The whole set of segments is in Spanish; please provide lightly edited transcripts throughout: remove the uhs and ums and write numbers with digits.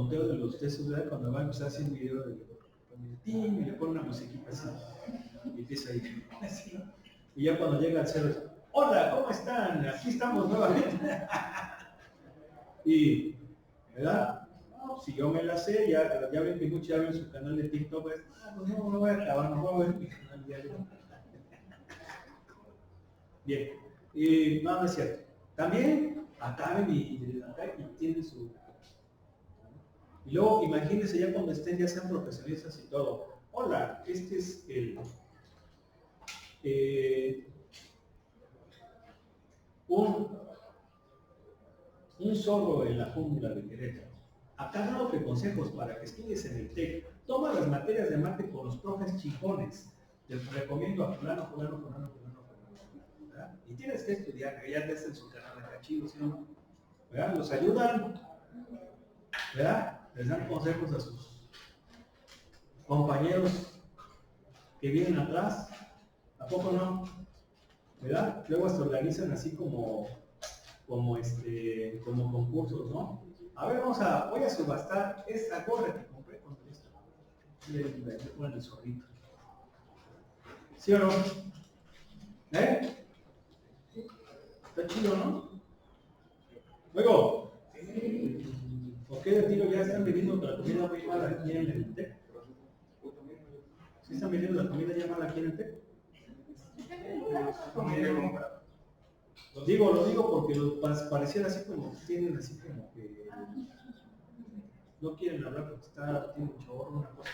conteo de los textos, ¿verdad? Cuando va a empezar a hacer un video de y le pone una musiquita así, y empieza ahí, así, ¿no? Y ya cuando llega al cero, hola, ¿cómo están? Aquí estamos nuevamente. Y, ¿verdad? No, si yo me la sé, ya ven que muchos ya ven su canal de TikTok, pues, pues no voy a acabar, no voy a ver mi canal diario. Bien, y no, no es cierto. También acaben y tienen su... Y luego imagínense ya cuando estén, ya sean profesionistas y todo. Hola, este es un zorro en la jungla de Querétaro. Acá dándote consejos para que estudies en el TEC. Toma las materias de mate con los profes chingones. Les recomiendo a fulano. ¿Verdad? Y tienes que estudiar, que ya te hacen su canal de cachidos, ¿sí o no? ¿Verdad? Los ayudan, ¿verdad? Les dan consejos a sus compañeros que vienen atrás. ¿A poco no? ¿Verdad? Luego se organizan así como concursos, ¿no? A ver, voy a subastar esta gorra que compré con esto. Le ponen el zorrito. ¿Sí o no? ¿Eh? Está chido, ¿no? Luego, ¿por qué de tiro ya están vendiendo otra comida muy mala aquí en el TEC? ¿Sí están vendiendo la comida ya mala aquí en el TEC? Lo digo porque pareciera así como que tienen así como que no quieren hablar porque tiene un chorro, una cosa.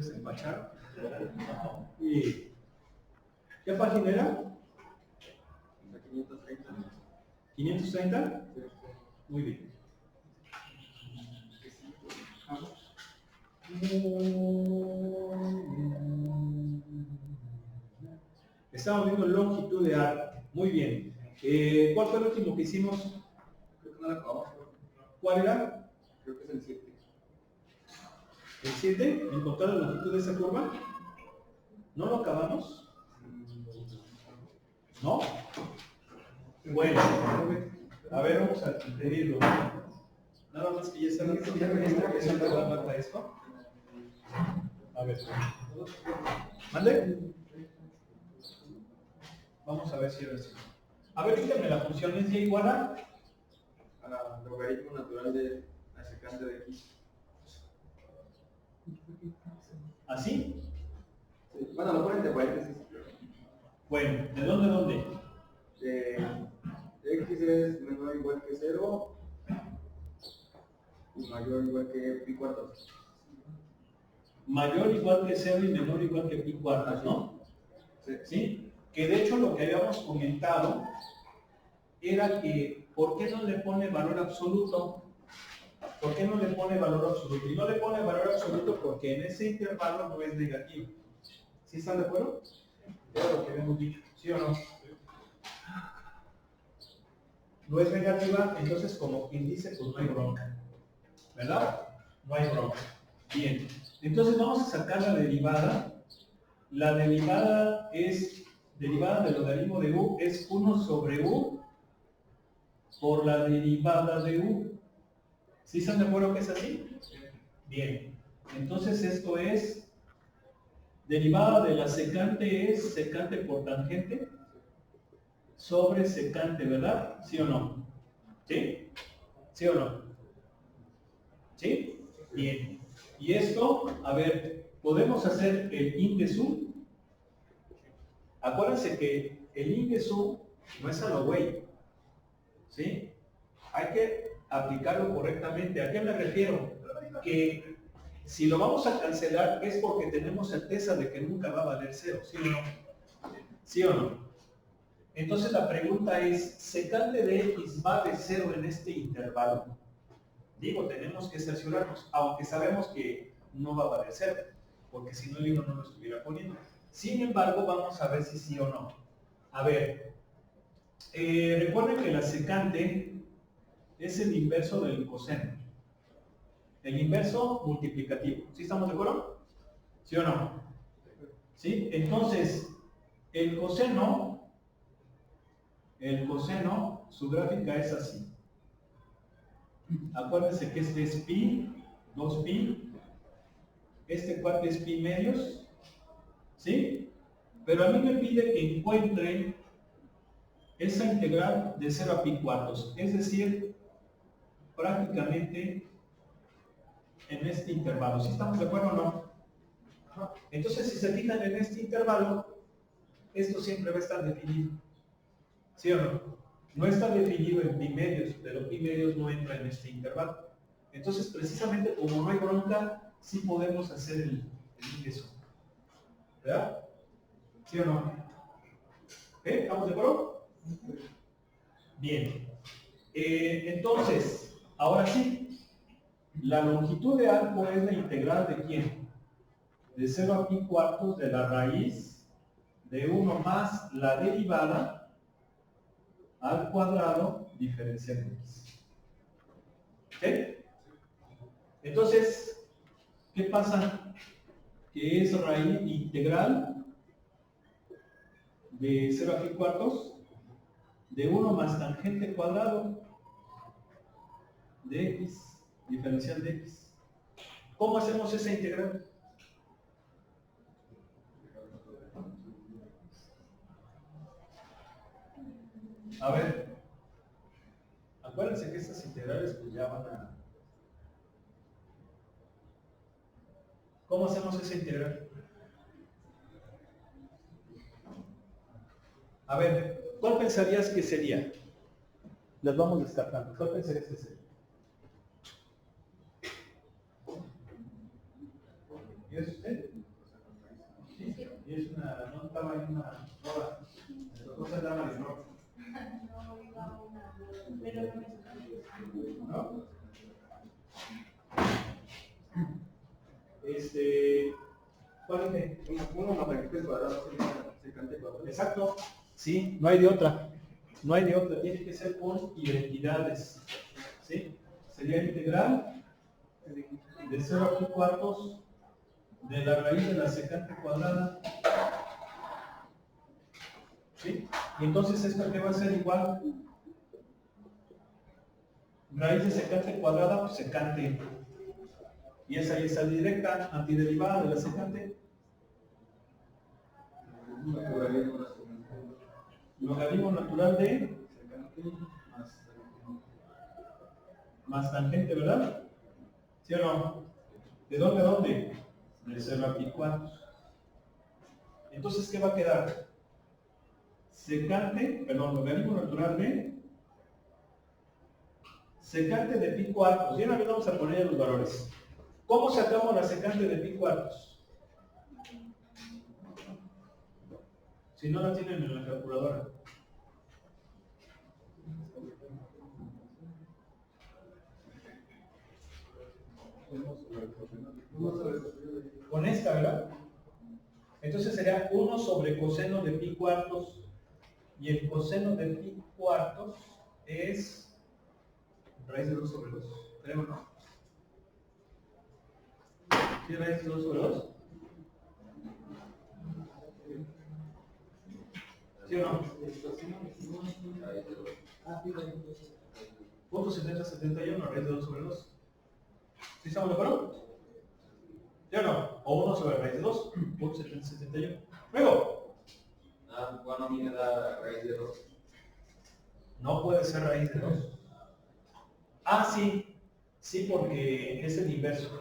Se empacharon. ¿Y qué página era? 530. ¿530? Muy bien. Estamos viendo longitud de arte. Muy bien. ¿Cuál fue el último que hicimos? Creo que no la acabamos. ¿Cuál era? Creo que es el 7. ¿El 7? ¿Encontrar la longitud de esa curva? ¿No lo acabamos? ¿No? Bueno, a ver, vamos a pedirlo. Nada más que ya saben que ya se para esto. A ver. ¿Mande? Vamos a ver si ahora sí. A ver, dígame, la función es y igual a logaritmo natural de la secante de x. ¿Así? Sí. Bueno, lo ponen de paréntesis. Bueno, ¿de dónde? X es menor o igual que 0 y mayor o igual que pi cuartos. Mayor igual que 0 y menor igual que pi cuartos, ¿no? ¿Sí? Que de hecho lo que habíamos comentado era que ¿por qué no le pone valor absoluto? ¿Por qué no le pone valor absoluto? Y no le pone valor absoluto porque en ese intervalo no es negativo. ¿Sí están de acuerdo? Era lo que habíamos dicho, ¿sí o no? No es negativa, entonces como quien dice, pues no hay bronca. ¿Verdad? No hay bronca. Bien, entonces vamos a sacar la derivada. La derivada de logaritmo de u es 1 sobre u por la derivada de u. ¿Sí están de acuerdo que es así? Bien, entonces esto es derivada de la secante es secante por tangente sobre secante, ¿verdad? ¿Sí o no? ¿Sí? ¿Sí o no? ¿Sí? Bien. Y esto, a ver, podemos hacer el in de su. Acuérdense que el in de su no es a lo güey. ¿Sí? Hay que aplicarlo correctamente. ¿A qué me refiero? Que si lo vamos a cancelar es porque tenemos certeza de que nunca va a valer 0, ¿sí o no? ¿Sí o no? Entonces la pregunta es, ¿secante de x vale 0 en este intervalo? Digo, tenemos que cerciorarnos, aunque sabemos que no va a valer 0, porque si no el libro no lo estuviera poniendo. Sin embargo, vamos a ver si sí o no. A ver, recuerden que la secante es el inverso del coseno. El inverso multiplicativo. ¿Sí estamos de acuerdo? ¿Sí o no? ¿Sí? Entonces, el coseno, su gráfica es así. Acuérdense que este es pi, 2pi. Este cuate es pi medios. ¿Sí? Pero a mí me pide que encuentre esa integral de 0 a pi cuartos. Es decir, prácticamente en este intervalo. ¿Sí estamos de acuerdo o no? Entonces, si se fijan en este intervalo, esto siempre va a estar definido. ¿Sí o no? No está definido en pi medios, pero pi medios no entra en este intervalo. Entonces, precisamente como no hay bronca, sí podemos hacer el ingreso. ¿Verdad? ¿Sí o no? ¿Estamos de acuerdo? Bien. Entonces, ahora sí, la longitud de arco es la integral de ¿quién? De 0 a pi cuartos de la raíz de 1 más la derivada al cuadrado diferencial de x. ¿Ok? Entonces, ¿qué pasa? Que es raíz integral de 0 a pi cuartos de 1 más tangente cuadrado de x, diferencial de x. ¿Cómo hacemos esa integral? A ver, acuérdense que estas integrales pues ya van a... ¿Cómo hacemos esa integral? A ver, ¿cuál pensarías que sería? Las vamos destacando. ¿Cuál pensarías que sería? ¿Y es usted? Sí, y es una... no estaba en una hora. No se llama de no. ¿No? ¿Cuál es? Uno más tangente cuadrado sería secante cuadrado. Exacto. Sí, no hay de otra. No hay de otra. Tiene que ser con identidades. ¿Sí? Sería integral de 0 a pi cuartos de la raíz de la secante cuadrada. ¿Sí? Y entonces esto que va a ser igual. Raíz de secante cuadrada, pues secante. Y esa es la directa antiderivada de la secante. Logaritmo natural de más tangente, ¿verdad? ¿Sí o no? ¿De dónde a dónde? De 0 a pi cuartos. Entonces, ¿qué va a quedar? Secante, perdón, logaritmo natural de secante de pi cuartos. Y ahora vamos a poner los valores. ¿Cómo sacamos la secante de pi cuartos? Si no la tienen en la calculadora. Con esta, ¿verdad? Entonces sería 1 sobre coseno de pi cuartos. Y el coseno de pi cuartos es raíz de 2 sobre 2. ¿Creo no? ¿Sí raíz de 2 sobre 2? ¿Sí o no? Punto 7071, raíz de 2 sobre 2. ¿Sí estamos de acuerdo? ¿Sí o no? O 1 sobre raíz de 2, punto 7071. Luego. Bueno, a mí me da raíz de 2. No puede ser raíz de 2. Ah, sí. Sí, porque es el inverso.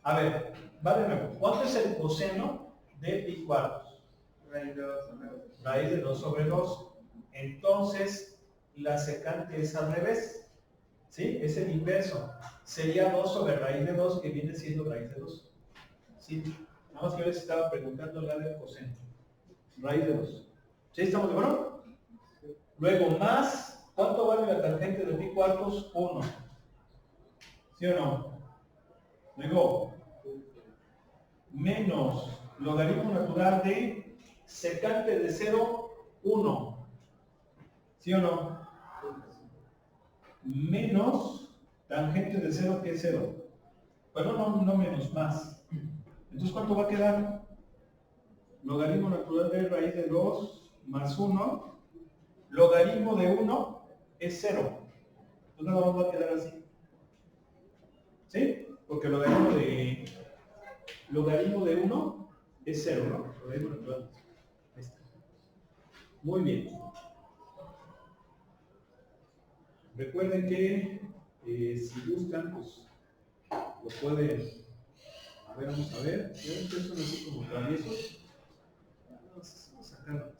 A ver, va de nuevo. ¿Cuánto es el coseno de pi cuartos? Raíz de 2 sobre 2. Raíz de 2 sobre 2. Entonces, la secante es al revés. ¿Sí? Es el inverso. Sería 2 sobre raíz de 2, que viene siendo raíz de 2. ¿Sí? Nada más que yo les estaba preguntando la del coseno. Raíz de 2. ¿Sí? ¿Estamos de acuerdo? Luego, más, ¿cuánto vale la tangente de pi cuartos? 1. ¿Sí o no? Luego, menos logaritmo natural de secante de 0, 1. ¿Sí o no? Menos tangente de 0, que es 0. Bueno, no menos, más. Entonces, ¿cuánto va a quedar? Logaritmo natural de raíz de 2 más 1. Logaritmo de 1 es 0. Entonces, nada más va a quedar así. porque logaritmo de 1 es 0, ¿no? Logaritmo natural. Ahí está. Muy bien. Recuerden que si gustan, pues lo pueden. A ver, vamos a ver. Ustedes son así como traviesos. Vamos a sacarlo.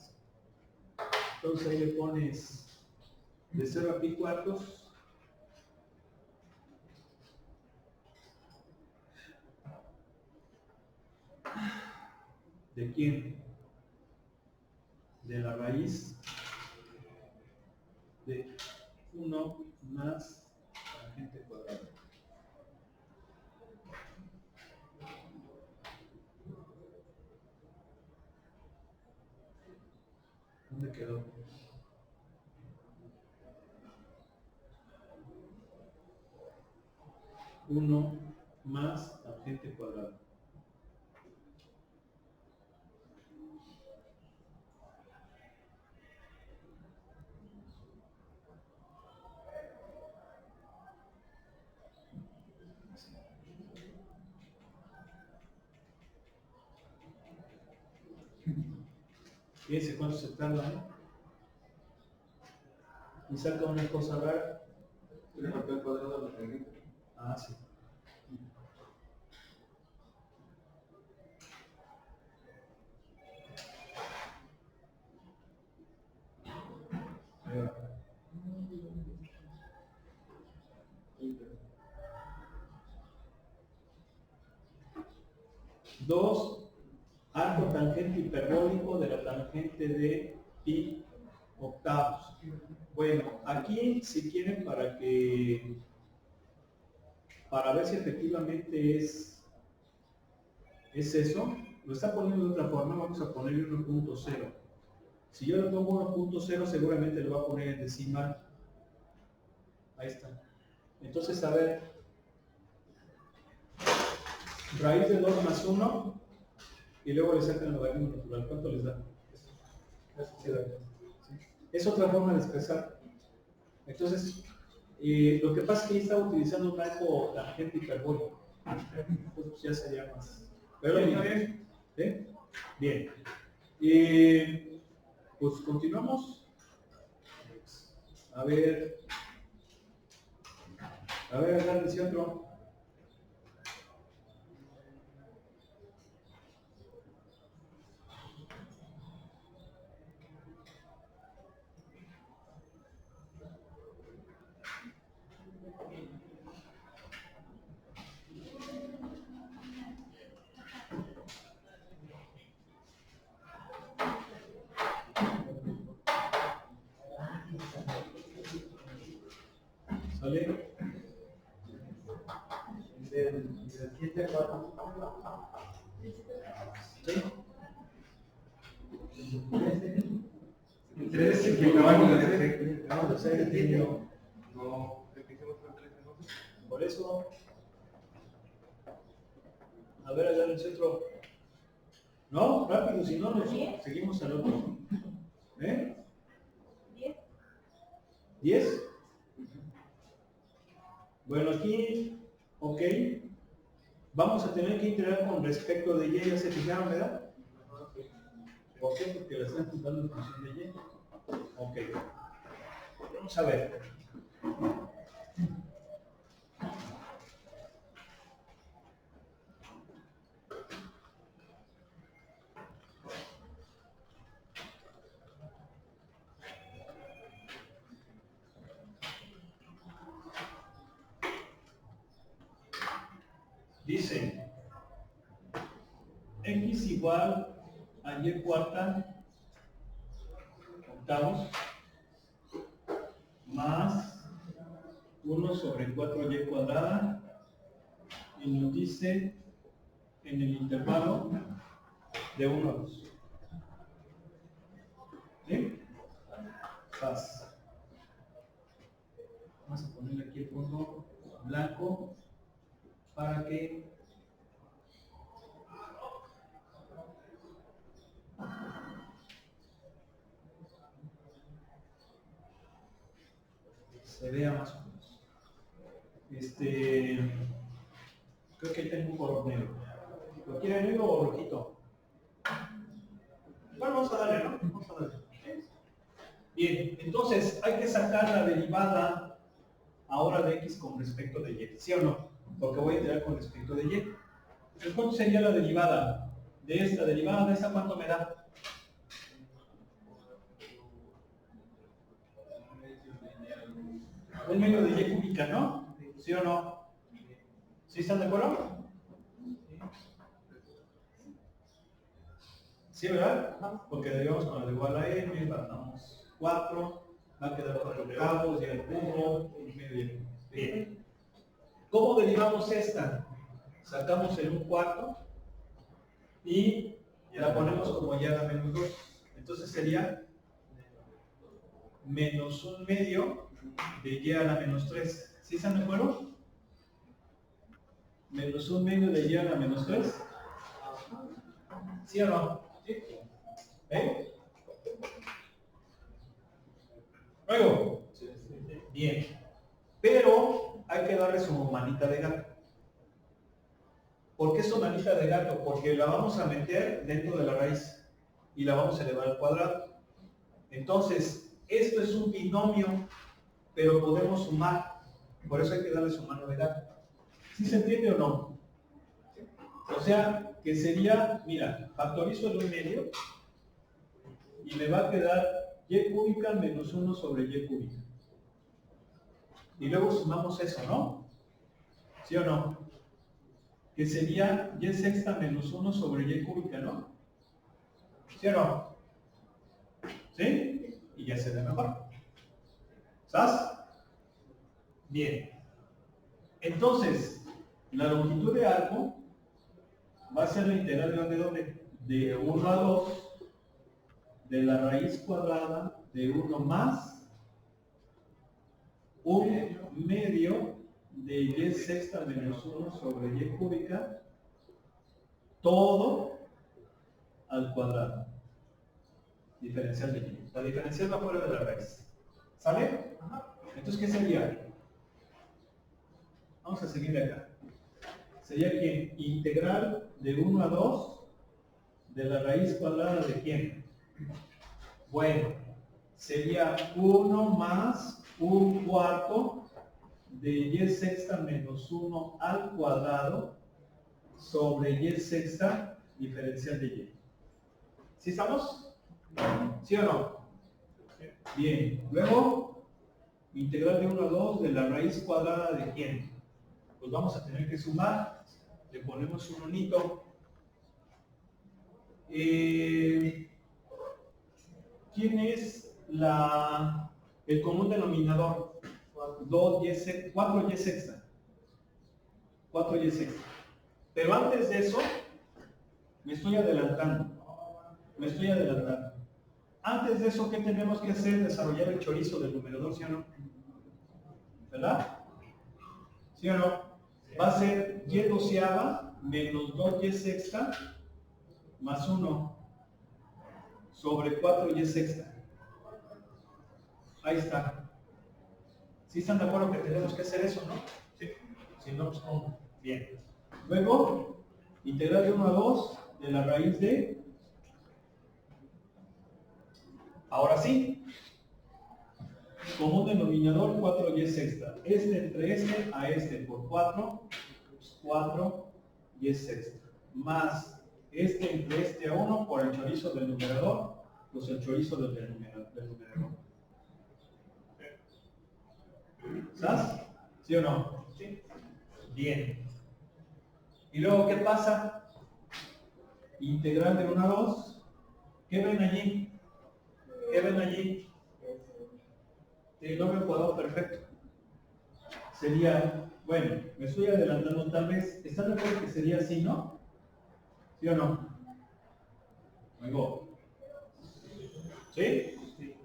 Entonces ahí le pones de 0 a pi cuartos. ¿De quién? De la raíz de 1 más tangente cuadrada. ¿Dónde quedó? Uno más tangente cuadrada. Fíjense cuánto se tarda, ¿eh? Y saca una cosa rara. Le faltó el cuadrado a la tangente. Ah, sí. Ahí va. 2 arco tangente hiperbólico de la tangente de pi octavos. Bueno, aquí si quieren para ver si efectivamente es eso, lo está poniendo de otra forma, vamos a ponerle 1.0. Si yo le pongo 1.0 seguramente lo va a poner en decimal. Ahí está. Entonces, a ver, raíz de 2 más 1 y luego le sacan el logaritmo natural. ¿Cuánto les da? Es otra forma de expresar. Entonces, lo que pasa es que ahí estaba utilizando un arco tangente hiperbólico. Entonces, ya sería más. Pero bien. ¿Sí? Bien. Pues continuamos. A ver, agárrense otro. ¿Sale? Del 7 a 4. ¿Sí? 13 que acabamos de hacer. Acabamos de hacer el vídeo. No, repitemos con 13, ¿no? Por eso. A ver, agárrense otro. No, rápido, si no, nos seguimos al otro. ¿Eh? 10. Bueno, aquí, ok. Vamos a tener que integrar con respecto de y, ya se fijaron, ¿verdad? ¿Por qué? Porque la están juntando en función de y. Ok. Vamos a ver. Dice, x igual a y cuarta octavos más 1 sobre 4y cuadrada, y nos dice en el intervalo de 1 a 2. ¿Sí? Paz. Vamos a ponerle aquí el fondo blanco para que se vea más o menos. Creo que ahí tengo un color negro. ¿Lo quiere negro o rojito? Bueno, vamos a darle, ¿no? Vamos a darle. Bien, entonces hay que sacar la derivada ahora de x con respecto de y, ¿sí o no? Porque voy a integrar con respecto de y. Entonces, ¿cuánto sería la derivada de esta? ¿Derivada de esta cuánto me da? Un medio de y cúbica, ¿no? ¿Sí o no? ¿Sí están de acuerdo? ¿Sí, verdad? Porque derivamos con la igual a m, damos 4, va a quedar 4 cabos y el 1 y medio. Bien. ¿Cómo derivamos esta? Sacamos el 1/4 y la ponemos como y a la menos 2. Entonces sería menos 1/2 de y a la menos 3. ¿Sí están de acuerdo? Menos 1/2 de y a la menos 3. ¿Sí o no? ¿Sí? ¿Eh? Luego. Bien. Pero hay que darle su manita de gato. ¿Por qué su manita de gato? Porque la vamos a meter dentro de la raíz y la vamos a elevar al cuadrado. Entonces, esto es un binomio, pero podemos sumar. Por eso hay que darle su mano de gato. ¿Sí se entiende o no? O sea, que sería, mira, factorizo el 1/2 y me va a quedar y cúbica menos 1 sobre y cúbica. Y luego sumamos eso, ¿no? ¿Sí o no? Que sería y sexta menos 1 sobre y cúbica, ¿no? ¿Sí o no? ¿Sí? Y ya se ve mejor. ¿Sabes? Bien. Entonces, la longitud de arco va a ser la integral de dónde? De 1 a 2 de la raíz cuadrada de 1 más 1/2 de y sexta menos 1 sobre y cúbica, todo al cuadrado. Diferencial de y. La diferencial va fuera de la raíz. ¿Sale? Entonces, ¿qué sería? Vamos a seguir de acá. Sería que integral de 1 a 2 de la raíz cuadrada de quién? Bueno, sería 1 más 1/4 de y sexta menos 1 al cuadrado sobre y sexta diferencial de y. ¿Sí estamos? ¿Sí o no? Bien. Luego, integral de 1 a 2 de la raíz cuadrada de quién? Pues vamos a tener que sumar. Le ponemos un unito. ¿Quién es el común denominador? 4y sexta. 4y sexta. Pero antes de eso, me estoy adelantando. Antes de eso, ¿qué tenemos que hacer? Desarrollar el chorizo del numerador, ¿sí o no? ¿Verdad? ¿Sí o no? Va a ser y doceava menos 2y sexta más 1 sobre 4y sexta. Ahí está. ¿Sí están de acuerdo que tenemos que hacer eso, no? Sí. Si no, pues no. Bien. Luego, integral de 1 a 2 de la raíz de... Ahora sí. Común denominador 4y sexta. Este entre este a este por 4, pues 4y sexta. Más este entre este a 1 por el chorizo del numerador, pues el chorizo del numerador. ¿Sabes? ¿Sí o no? Sí. Bien. ¿Y luego qué pasa? Integral de 1 a 2. ¿Qué ven allí? ¿Qué ven allí? Trinomio cuadrado perfecto. Sería, bueno, me estoy adelantando tal vez. ¿Están de acuerdo que sería así, no? ¿Sí o no? Luego. ¿Sí? Sí.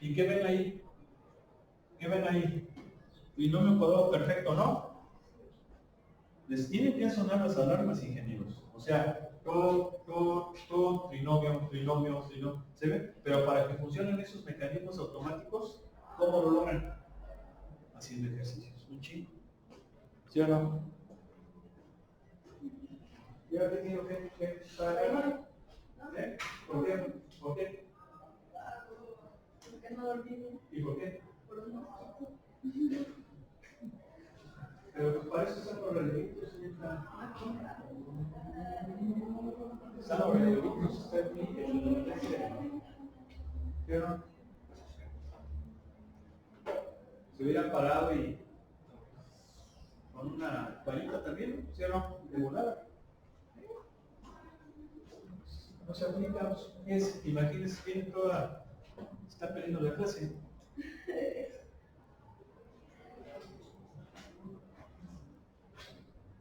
¿Y qué ven ahí? ¿Qué ven ahí? Trinomio cuadrado perfecto, ¿no? Les tienen que sonar las alarmas, ingenieros. O sea, trinomio. ¿Se ve? Pero para que funcionen esos mecanismos automáticos, ¿cómo lo logran? Haciendo ejercicios. Un chingo. ¿Sí o no? ¿Y ahora qué tengo que pagar? ¿Eh? ¿Por qué? ¿Por qué? Porque no dormí bien. ¿Y por qué? Por un mosquito. Pero pues para eso están los religios, señorita. Están los religios, está aquí. ¿Pero? Se hubieran parado y con una palita también, ¿sí o no? De volada. No se aplica, pues, imagínense que toda está perdiendo la clase.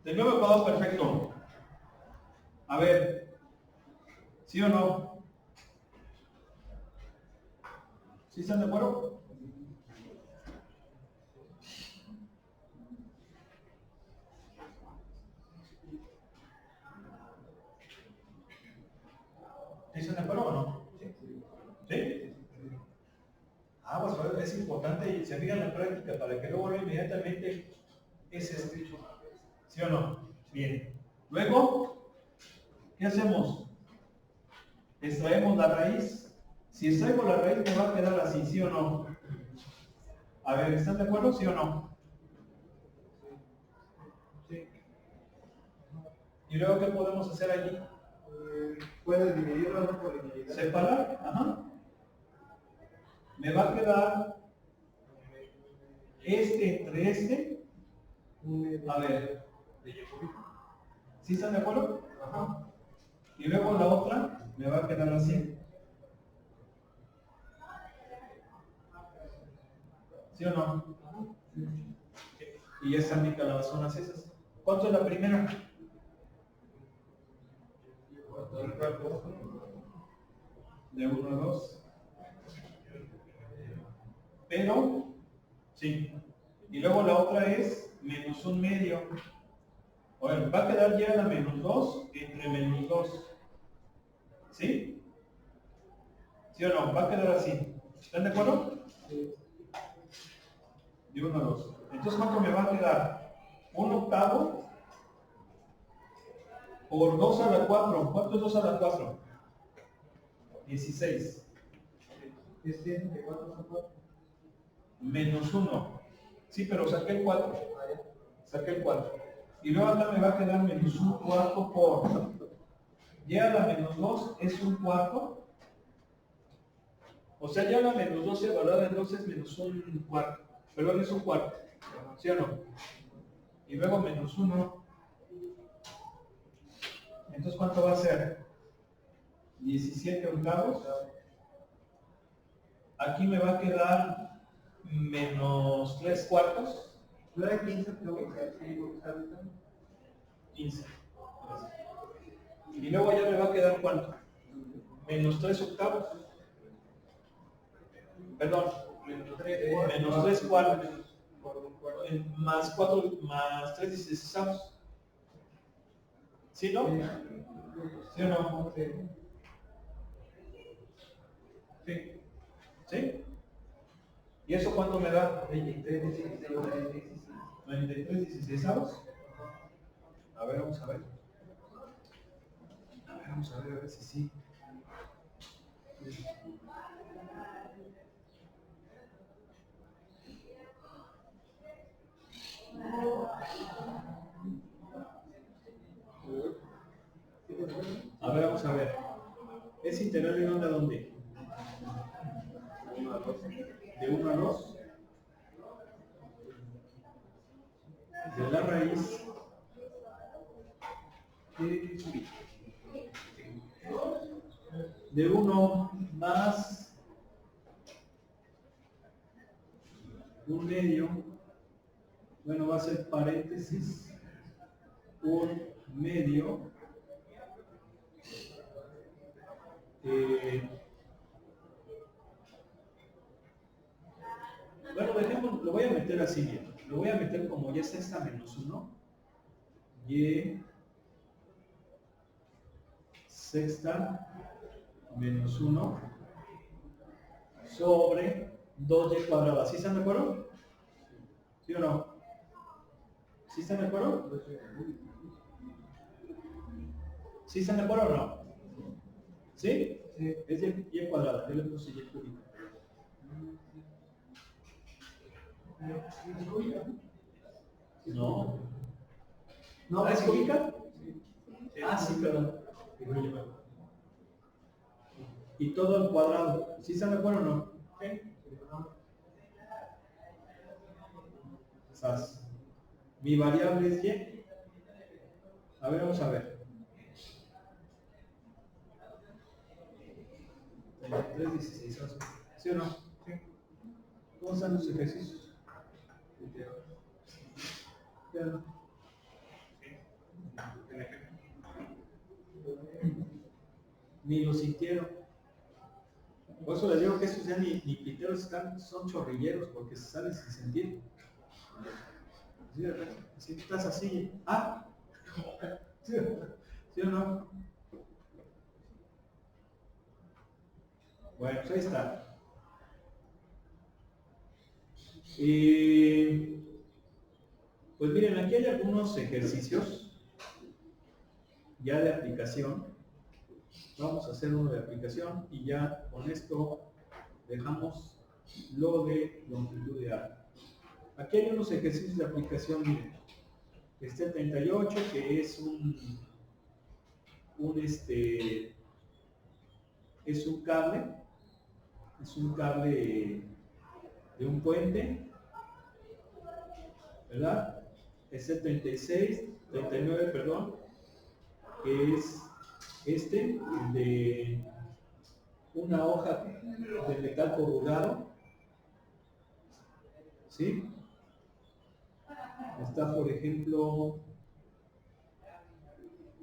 De nuevo ecuador perfecto. A ver, ¿sí o no? ¿Sí están de acuerdo? ¿Sí están de acuerdo o no? ¿Sí? Ah, pues es importante y se fijan en la práctica para que luego inmediatamente es escrito. ¿Sí o no? Bien. Luego, ¿qué hacemos? Extraemos la raíz. Si extraigo la raíz me va a quedar así, ¿sí o no? A ver, ¿están de acuerdo? ¿Sí o no? Sí. ¿Y luego qué podemos hacer allí? Puedes dividirlo ¿no? Por linealidad. Separar, ajá. Me va a quedar este entre este. A ver. ¿Sí están de acuerdo? Ajá. Y luego la otra me va a quedar así. ¿Sí o no? Y ya están mis calabazonas esas. ¿Cuánto es la primera? De 1 a 2. Pero, sí. Y luego la otra es menos un medio. Bueno, va a quedar ya la menos 2 entre menos 2. ¿Sí? ¿Sí o no? Va a quedar así. ¿Están de acuerdo? De 1 a 2. Entonces, ¿cuánto me va a quedar? 1 octavo por 2 a la 4. ¿Cuánto es 2 a la 4? 16. ¿Es 100 de 4 a 4? Menos 1. Sí, pero saqué el 4. Saqué el 4. Y luego acá me va a quedar menos un cuarto por... Ya la menos 2 es un cuarto. O sea, ya la menos 2 evaluada en 2 es menos un cuarto. Perdón, es un cuarto. ¿Sí o no? Y luego menos 1. Entonces, ¿cuánto va a ser? 17 octavos. Aquí me va a quedar menos 3 cuartos. ¿No era 15 octavos? 15. Y luego ya me va a quedar ¿cuánto? Menos 3 octavos. Perdón, menos 3 cuartos. Más 4, más 3 16avos. ¿Sí, no? ¿Sí o no? Sí. ¿Sí? ¿Y eso cuánto me da? 93 16avos. A ver, vamos a ver. Vamos a ver si sí. A ver, vamos a ver. ¿Es integral de dónde a dónde? De 1 a 2. De la raíz de 1 más un medio. Bueno, va a ser paréntesis. Un medio. Bueno, dejemos, lo voy a meter así bien. Lo voy a meter como ya está esta menos 1. Y sexta menos 1 sobre 2y cuadrada. ¿Sí están de acuerdo? ¿Sí o no? ¿Sí están de acuerdo? ¿Sí están de acuerdo o no? ¿Sí? Sí. Es y cuadrada, yo le puse y cúbica. No. ¿No es cúbica? Ah, sí, perdón. Y todo al cuadrado. ¿Sí están de acuerdo o no? ¿Sí? Sas. Mi variable es y. A ver, vamos a ver. 33, 16, 11. ¿Sí o no? Sí. ¿Cómo están los ejercicios? Ya. Ni lo sintieron. Por eso les digo que estos ya ni piteros están, son chorrilleros porque se salen sin sentir. Si estás así, ah, ¿sí o no? Bueno, pues ahí está. Pues miren, aquí hay algunos ejercicios ya de aplicación. Vamos a hacer uno de aplicación y ya con esto dejamos lo de longitud de arco. Aquí hay unos ejercicios de aplicación, miren. Este 38 que es es un cable de un puente, ¿verdad? Este 39, perdón, que es el de una hoja de metal corrugado, ¿sí? Está, por ejemplo,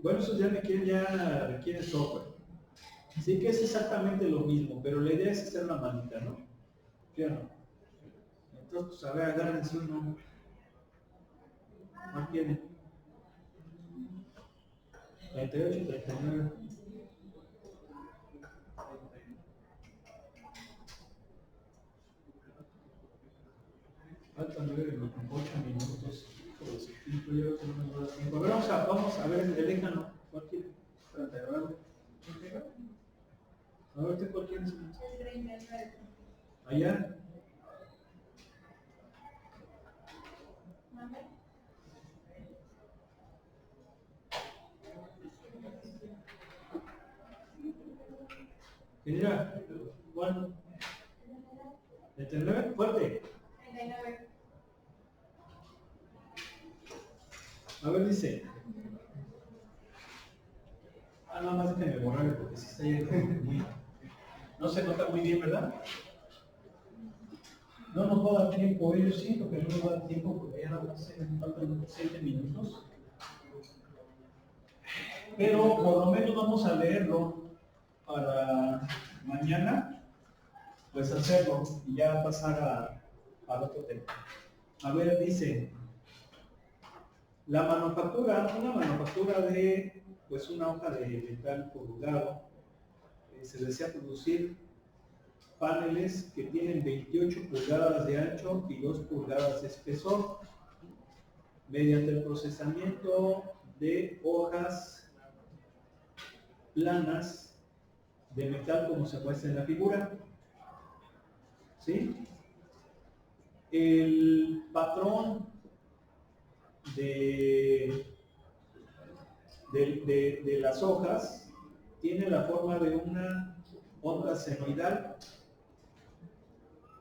bueno, eso ya requiere software. Sí que es exactamente lo mismo, pero la idea es hacer una manita, ¿no? ¿Sí o no? Entonces, pues a ver, agárrense uno. ¿Cuál tiene? 38 y 39. Faltan 8 minutos. A ver, vamos a ver, eléjanlo. ¿Cuál quiere? 39. A ver, ¿usted cuál quiere? 39. Allá. Mira, bueno. 39, fuerte. 39. A ver, dice. Nada más déjenme borrarlo porque si está ahí no se nota muy bien, ¿verdad? No nos va a dar tiempo, yo siento que no nos va a dar tiempo porque ya nada más faltan 7 minutos. Pero por lo menos vamos a leerlo para mañana, pues hacerlo y ya pasar al otro tema. A ver, dice, una manufactura de pues una hoja de metal corrugado, se desea producir paneles que tienen 28 pulgadas de ancho y 2 pulgadas de espesor, mediante el procesamiento de hojas planas de metal como se muestra en la figura. ¿Sí? El patrón de las hojas tiene la forma de una onda senoidal.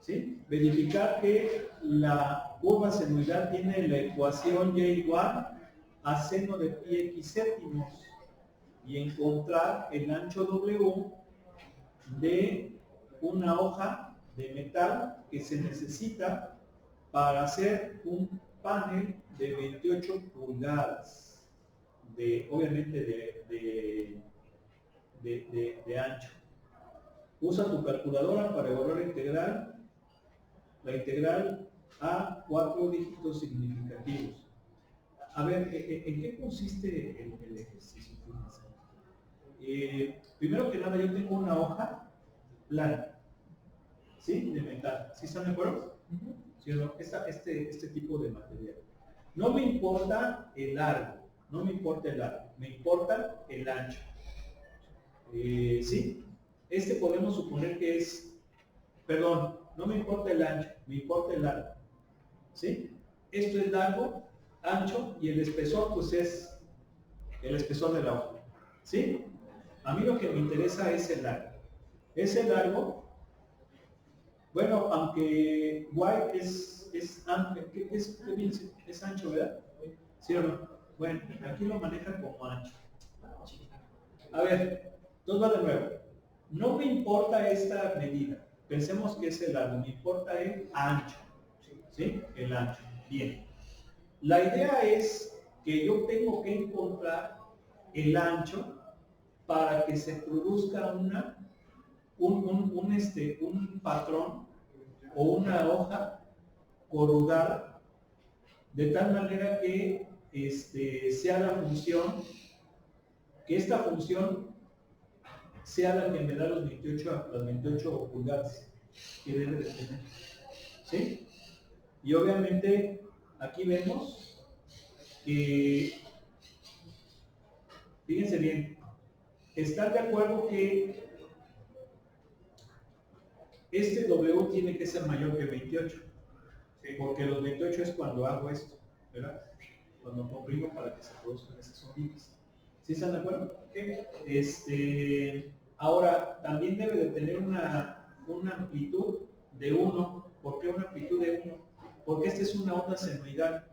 ¿Sí? Verificar que la curva senoidal tiene la ecuación y igual a seno de pi x séptimos y encontrar el ancho W de una hoja de metal que se necesita para hacer un panel de 28 pulgadas, obviamente de ancho. Usa tu calculadora para evaluar la integral a 4 dígitos significativos. A ver, ¿en qué consiste el ejercicio? Primero que nada, yo tengo una hoja plana, ¿sí? De metal. ¿Sí están de acuerdo? ¿Sí o no? Este tipo de material. No me importa el largo, no me importa el largo, me importa el ancho. ¿Sí? Este podemos suponer que es, perdón, no me importa el ancho, me importa el largo. ¿Sí? Esto es largo, ancho, y el espesor pues es el espesor de la hoja. ¿Sí? A mí lo que me interesa es el largo. Ese largo, bueno, aunque white es amplio, es ancho, ¿verdad? ¿Sí o no? Bueno, aquí lo manejan como ancho. A ver, entonces va de nuevo. No me importa esta medida. Pensemos que es el largo, me importa el ancho. ¿Sí? El ancho. Bien. La idea es que yo tengo que encontrar el ancho para que se produzca un patrón o una hoja corrugada de tal manera que sea la función, que esta función sea la que me da las 28 pulgadas que debe de tener. ¿Sí? Y obviamente aquí vemos que, fíjense bien, ¿están de acuerdo que este W tiene que ser mayor que 28? Porque los 28 es cuando hago esto, ¿verdad? Cuando comprimo para que se produzcan esas onditas. ¿Sí están de acuerdo? Ahora, también debe de tener una amplitud de 1. ¿Por qué una amplitud de 1? Porque esta es una onda senoidal.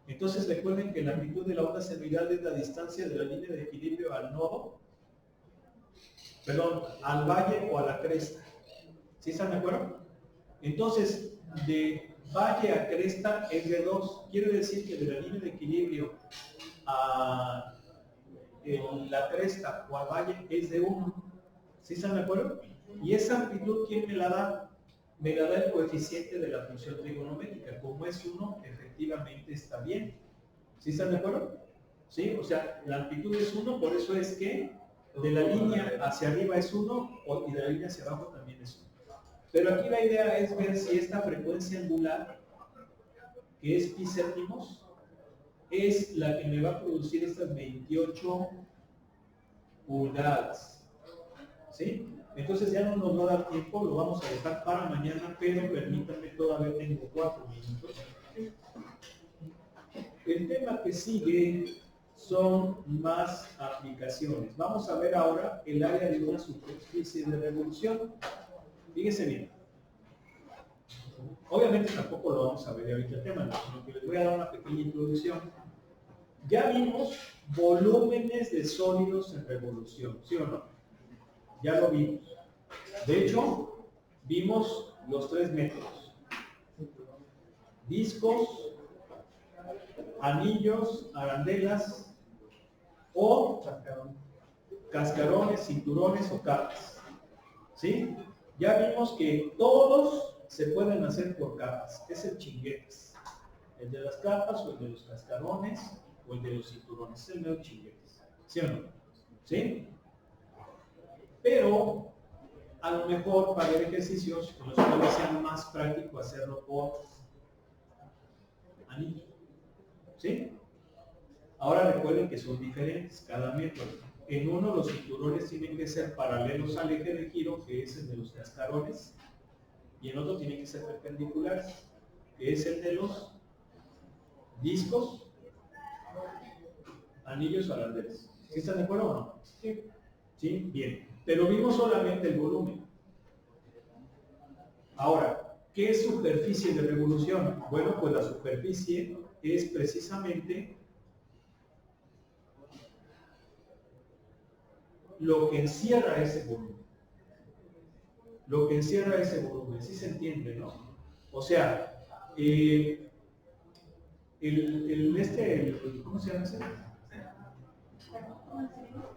Entonces recuerden que la amplitud de la onda senoidal es la distancia de la línea de equilibrio al nodo, perdón, al valle o a la cresta. ¿Sí están de acuerdo? Entonces, de valle a cresta es de 2. Quiere decir que de la línea de equilibrio a la cresta o al valle es de 1. ¿Sí están de acuerdo? Y esa amplitud, ¿quién me la da? Me la da el coeficiente de la función trigonométrica. Como es 1, efectivamente está bien. ¿Sí están de acuerdo? ¿Sí? O sea, la amplitud es 1, por eso es que de la línea hacia arriba es 1 y de la línea hacia abajo también es 1. Pero aquí la idea es ver si esta frecuencia angular, que es pi séptimos, es la que me va a producir estas 28 pulgadas. ¿Sí? Entonces ya no nos va a dar tiempo, lo vamos a dejar para mañana, pero permítanme, todavía tengo 4 minutos. El tema que sigue son más aplicaciones. Vamos a ver ahora el área de una superficie de revolución. Fíjense bien. Obviamente tampoco lo vamos a ver ahorita el tema, sino que les voy a dar una pequeña introducción. Ya vimos volúmenes de sólidos en revolución, ¿sí o no? Ya lo vimos. De hecho, vimos los 3 métodos. Discos, anillos, arandelas o cascarones, cinturones o capas. ¿Sí? Ya vimos que todos se pueden hacer por capas. Es el chinguetas. El de las capas o el de los cascarones o el de los cinturones. Es el medio chinguetas. ¿Sí o no? ¿Sí? Pero a lo mejor para ver ejercicios en los cuales sea más práctico hacerlo por anillo. ¿Sí? Ahora recuerden que son diferentes cada método. En uno los cinturones tienen que ser paralelos al eje de giro, que es el de los cascarones, y en otro tienen que ser perpendiculares, que es el de los discos, anillos o arandelas. ¿Sí están de acuerdo o no? Sí. ¿Sí? Bien. Pero vimos solamente el volumen. Ahora, ¿qué es superficie de revolución? Bueno, pues la superficie es precisamente lo que encierra ese volumen. Lo que encierra ese volumen, ¿sí se entiende, no? O sea, ¿cómo se llama ese?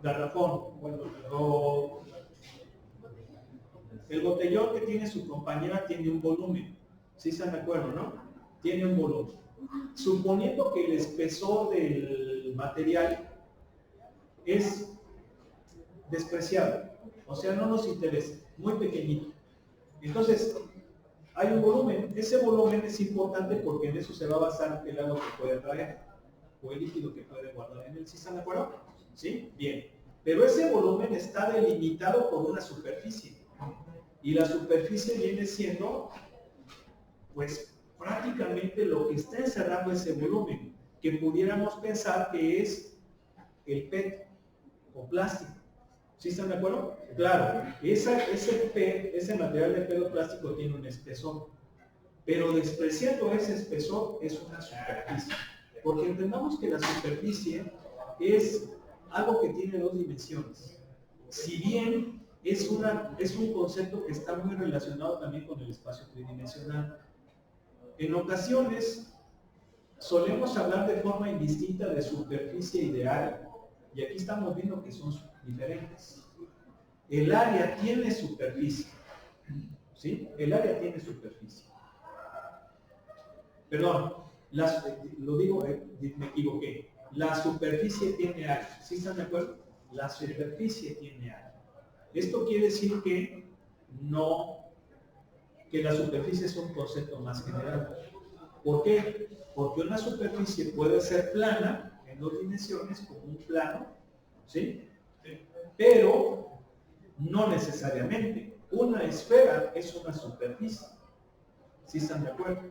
Garrafón. Bueno, el botellón que tiene su compañera tiene un volumen. ¿Sí están de acuerdo, no? Tiene un volumen. Suponiendo que el espesor del material es despreciable, o sea, no nos interesa, muy pequeñito. Entonces, hay un volumen. Ese volumen es importante porque en eso se va a basar el agua que puede traer. o el líquido que puede guardar en él. ¿Sí están de acuerdo? ¿Sí? Bien. Pero ese volumen está delimitado por una superficie. Y la superficie viene siendo, pues, prácticamente lo que está encerrando ese volumen, que pudiéramos pensar que es el PET o plástico. ¿Sí están de acuerdo? Claro, ese PET, ese material de PET o plástico tiene un espesor, pero despreciando ese espesor es una superficie. Porque entendamos que la superficie es algo que tiene dos dimensiones. Si bien es un concepto que está muy relacionado también con el espacio tridimensional. En ocasiones solemos hablar de forma indistinta de superficie y de área. Y aquí estamos viendo que son diferentes. El área tiene superficie. ¿Sí? El área tiene superficie. Perdón, lo digo, me equivoqué. La superficie tiene área. ¿Sí están de acuerdo? La superficie tiene área. Esto quiere decir que la superficie es un concepto más general. ¿Por qué? Porque una superficie puede ser plana en dos dimensiones, como un plano, ¿sí? Pero no necesariamente. Una esfera es una superficie. ¿Sí están de acuerdo?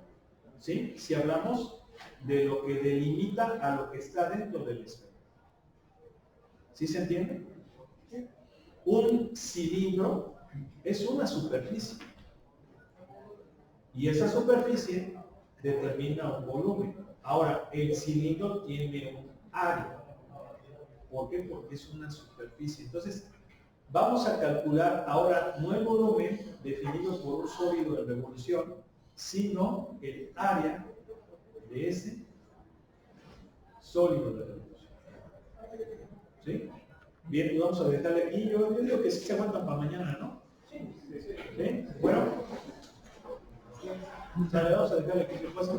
¿Sí? Si hablamos de lo que delimita a lo que está dentro de la esfera. ¿Sí se entiende? Un cilindro es una superficie. Y esa superficie determina un volumen. Ahora, el cilindro tiene un área. ¿Por qué? Porque es una superficie. Entonces, vamos a calcular ahora no el volumen definido por un sólido de revolución, sino el área de ese sólido de revolución. ¿Sí? Bien, vamos a dejarle aquí. Yo digo que sí se aguantan para mañana, ¿no? ¿Sí? Bueno. Vamos a dejarle aquí. ¿Qué pasa?